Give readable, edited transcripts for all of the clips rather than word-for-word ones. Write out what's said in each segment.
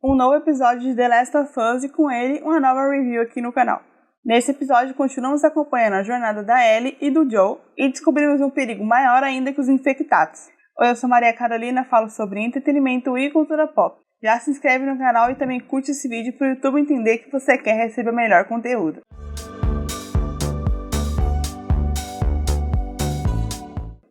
um novo episódio de The Last of Us e com ele uma nova review aqui no canal. Nesse episódio continuamos acompanhando a jornada da Ellie e do Joel e descobrimos um perigo maior ainda que os infectados. Oi, eu sou Maria Carolina, falo sobre entretenimento e cultura pop. Já se inscreve no canal e também curte esse vídeo para o YouTube entender que você quer receber melhor conteúdo.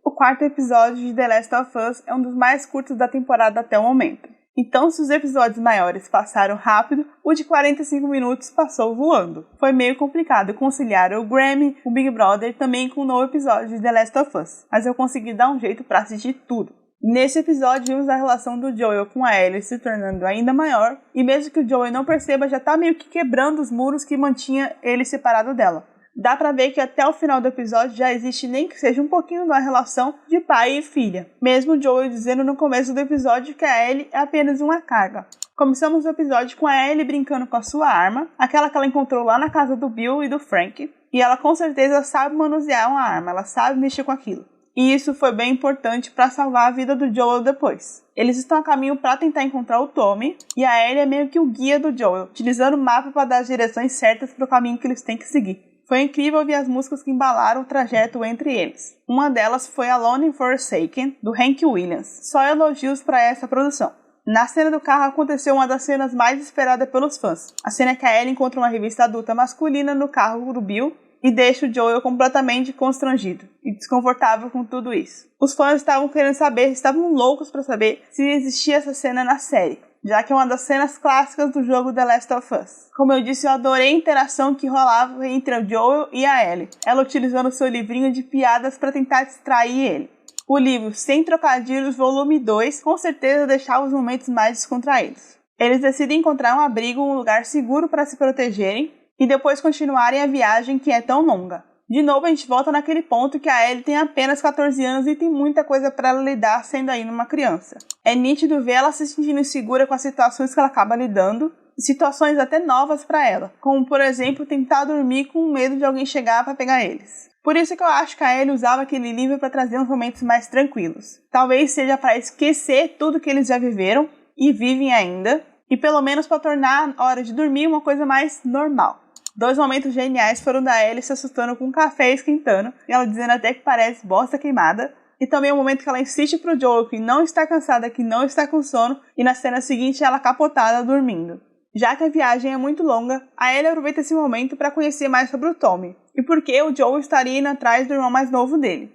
O quarto episódio de The Last of Us é um dos mais curtos da temporada até o momento. Então, se os episódios maiores passaram rápido, o de 45 minutos passou voando. Foi meio complicado conciliar o Grammy, o Big Brother também com o novo episódio de The Last of Us, mas eu consegui dar um jeito para assistir tudo. Nesse episódio vimos a relação do Joel com a Ellie se tornando ainda maior, e mesmo que o Joel não perceba, já tá meio que quebrando os muros que mantinha ele separado dela. Dá pra ver que até o final do episódio já existe nem que seja um pouquinho da relação de pai e filha. Mesmo o Joel dizendo no começo do episódio que a Ellie é apenas uma carga. Começamos o episódio com a Ellie brincando com a sua arma, aquela que ela encontrou lá na casa do Bill e do Frank. E ela com certeza sabe manusear uma arma, ela sabe mexer com aquilo. E isso foi bem importante para salvar a vida do Joel depois. Eles estão a caminho para tentar encontrar o Tommy, e a Ellie é meio que o guia do Joel, utilizando o mapa para dar as direções certas para o caminho que eles têm que seguir. Foi incrível ouvir as músicas que embalaram o trajeto entre eles. Uma delas foi Alone and Forsaken, do Hank Williams. Só elogios para essa produção. Na cena do carro aconteceu uma das cenas mais esperadas pelos fãs. A cena que a Ellie encontra uma revista adulta masculina no carro do Bill e deixa o Joel completamente constrangido e desconfortável com tudo isso. Os fãs estavam querendo saber, estavam loucos para saber se existia essa cena na série, já que é uma das cenas clássicas do jogo The Last of Us. Como eu disse, eu adorei a interação que rolava entre o Joel e a Ellie, ela utilizando seu livrinho de piadas para tentar distrair ele. O livro Sem Trocadilhos, volume 2, com certeza deixava os momentos mais descontraídos. Eles decidem encontrar um abrigo, um lugar seguro para se protegerem, e depois continuarem a viagem que é tão longa. De novo a gente volta naquele ponto que a Ellie tem apenas 14 anos e tem muita coisa para ela lidar sendo ainda uma criança. É nítido ver ela se sentindo insegura com as situações que ela acaba lidando, situações até novas para ela, como por exemplo tentar dormir com medo de alguém chegar para pegar eles. Por isso que eu acho que a Ellie usava aquele livro para trazer uns momentos mais tranquilos. Talvez seja para esquecer tudo que eles já viveram e vivem ainda, e pelo menos para tornar a hora de dormir uma coisa mais normal. Dois momentos geniais foram da Ellie se assustando com um café esquentando, e ela dizendo até que parece bosta queimada, e também o momento que ela insiste pro Joel que não está cansada, que não está com sono, e na cena seguinte ela capotada dormindo. Já que a viagem é muito longa, a Ellie aproveita esse momento para conhecer mais sobre o Tommy, e por que o Joel estaria indo atrás do irmão mais novo dele.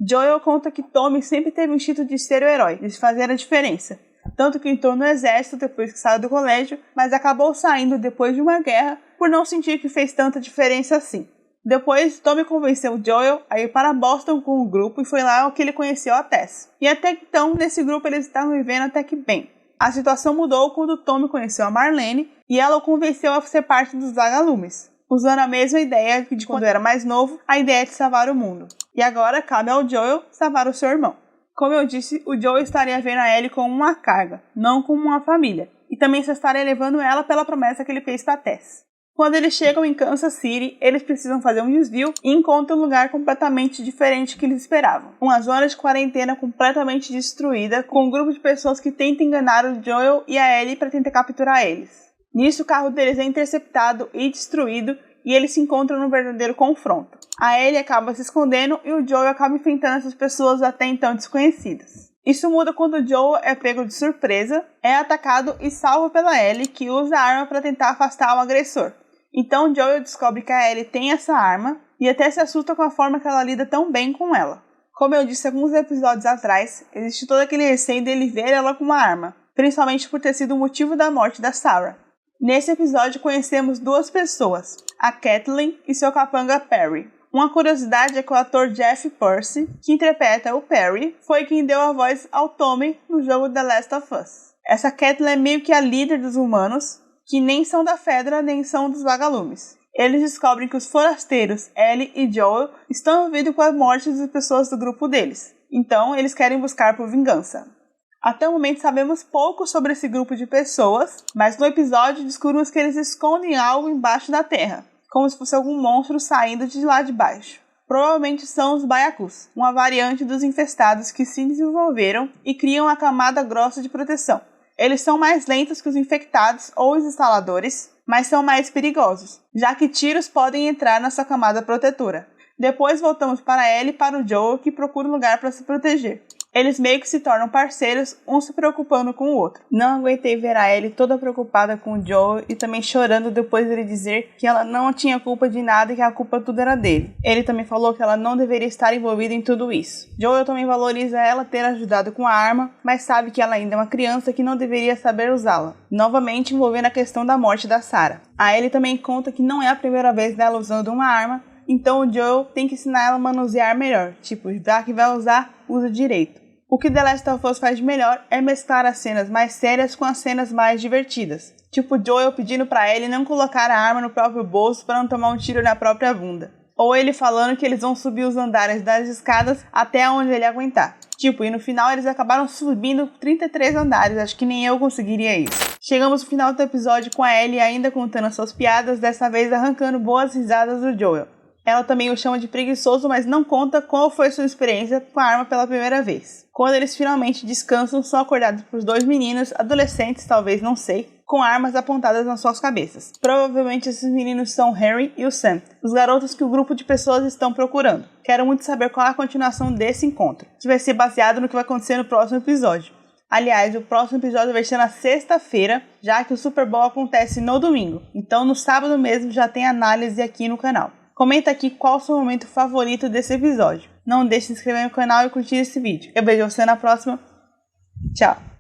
Joel conta que Tommy sempre teve um instinto de ser o herói, de fazer a diferença. Tanto que entrou no exército depois que saiu do colégio, mas acabou saindo depois de uma guerra por não sentir que fez tanta diferença assim. Depois, Tommy convenceu Joel a ir para Boston com o grupo e foi lá que ele conheceu a Tess. E até então, nesse grupo eles estavam vivendo até que bem. A situação mudou quando Tommy conheceu a Marlene e ela o convenceu a ser parte dos vagalumes, usando a mesma ideia de quando era mais novo, a ideia de salvar o mundo. E agora cabe ao Joel salvar o seu irmão. Como eu disse, o Joel estaria vendo a Ellie como uma carga, não como uma família. E também se estaria levando ela pela promessa que ele fez para Tess. Quando eles chegam em Kansas City, eles precisam fazer um desvio e encontram um lugar completamente diferente do que eles esperavam. Uma zona de quarentena completamente destruída, com um grupo de pessoas que tentam enganar o Joel e a Ellie para tentar capturar eles. Nisso, o carro deles é interceptado e destruído, e eles se encontram num verdadeiro confronto. A Ellie acaba se escondendo e o Joel acaba enfrentando essas pessoas até então desconhecidas. Isso muda quando o Joel é pego de surpresa, é atacado e salvo pela Ellie, que usa a arma para tentar afastar o agressor. Então o Joel descobre que a Ellie tem essa arma e até se assusta com a forma que ela lida tão bem com ela. Como eu disse alguns episódios atrás, existe todo aquele receio dele ver ela com uma arma, principalmente por ter sido o motivo da morte da Sarah. Nesse episódio conhecemos duas pessoas, a Kathleen e seu capanga Perry. Uma curiosidade é que o ator Jeff Percy, que interpreta o Perry, foi quem deu a voz ao Tommy no jogo The Last of Us. Essa Kathleen é meio que a líder dos humanos, que nem são da Fedra nem são dos vagalumes. Eles descobrem que os forasteiros, Ellie e Joel, estão envolvidos com a morte das pessoas do grupo deles. Então, eles querem buscar por vingança. Até o momento sabemos pouco sobre esse grupo de pessoas, mas no episódio descobrimos que eles escondem algo embaixo da terra, como se fosse algum monstro saindo de lá de baixo. Provavelmente são os baiacus, uma variante dos infestados que se desenvolveram e criam uma camada grossa de proteção. Eles são mais lentos que os infectados ou os instaladores, mas são mais perigosos, já que tiros podem entrar na sua camada protetora. Depois voltamos para Ellie e para o Joel, que procura um lugar para se proteger. Eles meio que se tornam parceiros, um se preocupando com o outro. Não aguentei ver a Ellie toda preocupada com o Joel e também chorando depois dele dizer que ela não tinha culpa de nada e que a culpa tudo era dele. Ele também falou que ela não deveria estar envolvida em tudo isso. Joel também valoriza ela ter ajudado com a arma, mas sabe que ela ainda é uma criança que não deveria saber usá-la. Novamente envolvendo a questão da morte da Sarah. A Ellie também conta que não é a primeira vez dela usando uma arma, então o Joel tem que ensinar ela a manusear melhor. Tipo, já que vai usar, usa direito. O que The Last of Us faz de melhor é mesclar as cenas mais sérias com as cenas mais divertidas. Tipo Joel pedindo pra Ellie não colocar a arma no próprio bolso para não tomar um tiro na própria bunda. Ou ele falando que eles vão subir os andares das escadas até onde ele aguentar. Tipo, e no final eles acabaram subindo 33 andares, acho que nem eu conseguiria isso. Chegamos no final do episódio com a Ellie ainda contando suas piadas, dessa vez arrancando boas risadas do Joel. Ela também o chama de preguiçoso, mas não conta qual foi sua experiência com a arma pela primeira vez. Quando eles finalmente descansam, são acordados por dois meninos, adolescentes, talvez, não sei, com armas apontadas nas suas cabeças. Provavelmente esses meninos são o Harry e o Sam, os garotos que o grupo de pessoas estão procurando. Quero muito saber qual é a continuação desse encontro, que vai ser baseado no que vai acontecer no próximo episódio. Aliás, o próximo episódio vai ser na sexta-feira, já que o Super Bowl acontece no domingo. Então no sábado mesmo já tem análise aqui no canal. Comenta aqui qual o seu momento favorito desse episódio. Não deixe de se inscrever no canal e curtir esse vídeo. Eu vejo você na próxima. Tchau!